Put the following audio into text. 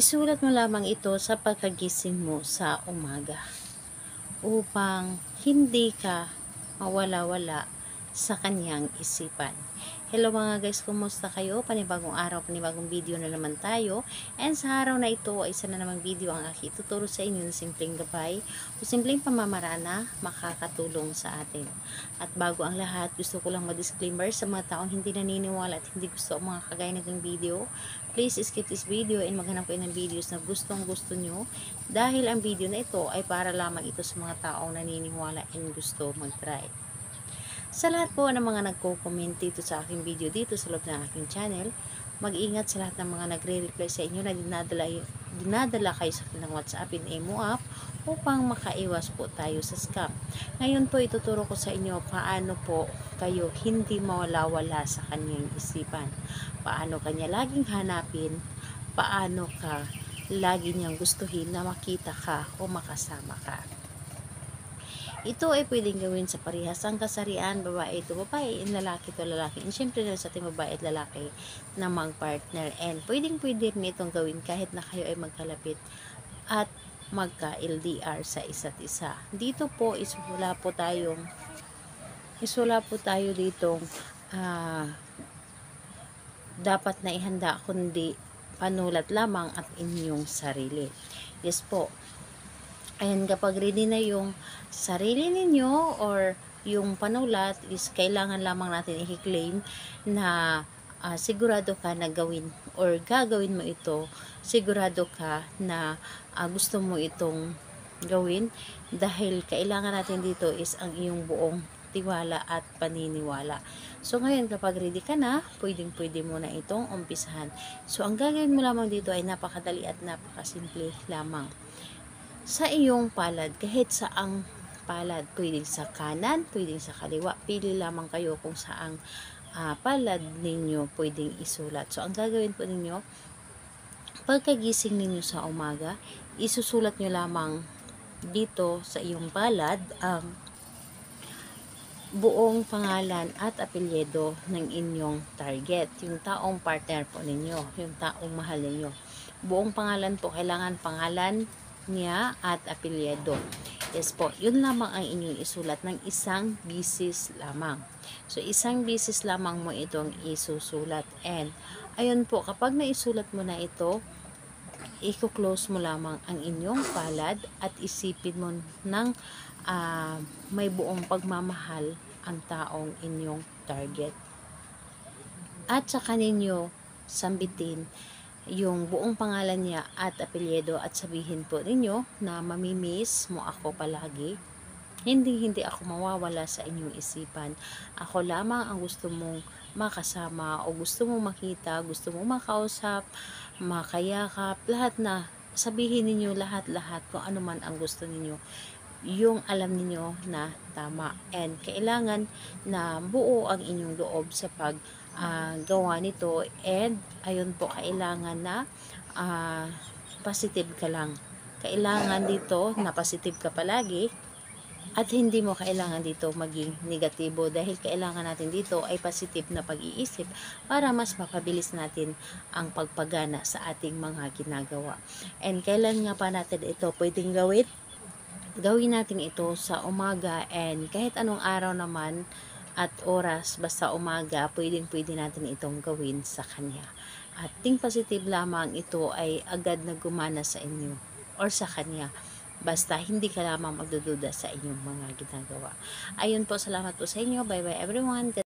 Isulat mo lamang ito sa pagkagising mo sa umaga upang hindi ka mawala-wala sa kanyang isipan. Hello mga guys, kumusta kayo? Panibagong araw, panibagong video na naman tayo. And sa araw na ito ay isa na namang video ang aking ituturo sa inyo ng simpleng gabay o simpleng pamamaraan na makakatulong sa atin. At bago ang lahat, gusto ko lang ma-disclaimer sa mga taong hindi naniniwala at hindi gusto ang mga kagaya ng video. Please skip this video and maghanap kayo ng videos na gustong gusto nyo dahil ang video na ito ay para lamang ito sa mga taong naniniwala and gusto mag-try. Sa lahat po ng mga nagko-comment dito sa aking video dito sa loob ng aking channel, mag-ingat sa lahat ng mga nagre-reply sa inyo na dinadala kayo sa akin ng WhatsApp in Emo app upang makaiwas po tayo sa scam. Ngayon po ituturo ko sa inyo paano po kayo hindi mawala-wala sa kanyang isipan. Paano kanya laging hanapin, paano ka lagi niyang gustuhin na makita ka o makasama ka. Ito ay pwedeng gawin sa parehasang kasarian, babae ito babae, and lalaki ito lalaki. And syempre na sa ating babae at lalaki na mag-partner. And pwedeng rin itong gawin kahit na kayo ay magkalapit at magka-LDR sa isa't isa. Dito po isula po tayo ditong dapat na ihanda kundi panulat lamang at inyong sarili. Yes po. Ayan, kapag ready na yung sarili ninyo or yung panulat is kailangan lamang natin i-claim na sigurado ka na gawin or gagawin mo ito, sigurado ka na gusto mo itong gawin dahil kailangan natin dito is ang iyong buong tiwala at paniniwala. So ngayon kapag ready ka na, pwede mo na itong umpisahan. So ang gagawin mo lamang dito ay napakadali at napakasimple lamang. Sa iyong palad, kahit saang palad, pwedeng sa kanan, pwedeng sa kaliwa, pili lamang kayo kung saang palad ninyo pwedeng isulat. So ang gagawin po ninyo, pagkagising ninyo sa umaga, isusulat nyo lamang dito sa iyong palad ang buong pangalan at apelyido ng inyong target, yung taong partner po ninyo, yung taong mahal ninyo. Buong pangalan po, kailangan pangalan niya at apelyido. Yes po, yun lamang ang inyong isulat ng isang bisis lamang. So, isang bisis lamang mo itong isusulat. And, ayun po, kapag naisulat mo na ito, i-close mo lamang ang inyong palad at isipin mo ng may buong pagmamahal ang taong inyong target. At saka ninyo sambitin yung buong pangalan niya at apelyido at sabihin po ninyo na mamimiss mo ako palagi. Hindi ako mawawala sa inyong isipan. Ako lamang ang gusto mong makasama o gusto mong makita, gusto mong makausap, makayakap, lahat na. Sabihin ninyo lahat-lahat kung ano man ang gusto ninyo. Yung alam niyo na tama. And kailangan na buo ang inyong loob sa gawa nito. And ayun po, kailangan na positive ka lang. Kailangan dito na positive ka palagi. At hindi mo kailangan dito maging negatibo dahil kailangan natin dito ay positive na pag-iisip para mas mapabilis natin ang pagpagana sa ating mga ginagawa. And kailan nga pa natin ito pwedeng gawin? Gawin natin ito sa umaga and kahit anong araw naman at oras, basta umaga, pwede natin itong gawin sa kanya. At think positive lamang ito ay agad na gumana sa inyo or sa kanya. Basta hindi ka lamang magdududa sa inyong mga ginagawa. Ayun po, salamat po sa inyo. Bye bye everyone.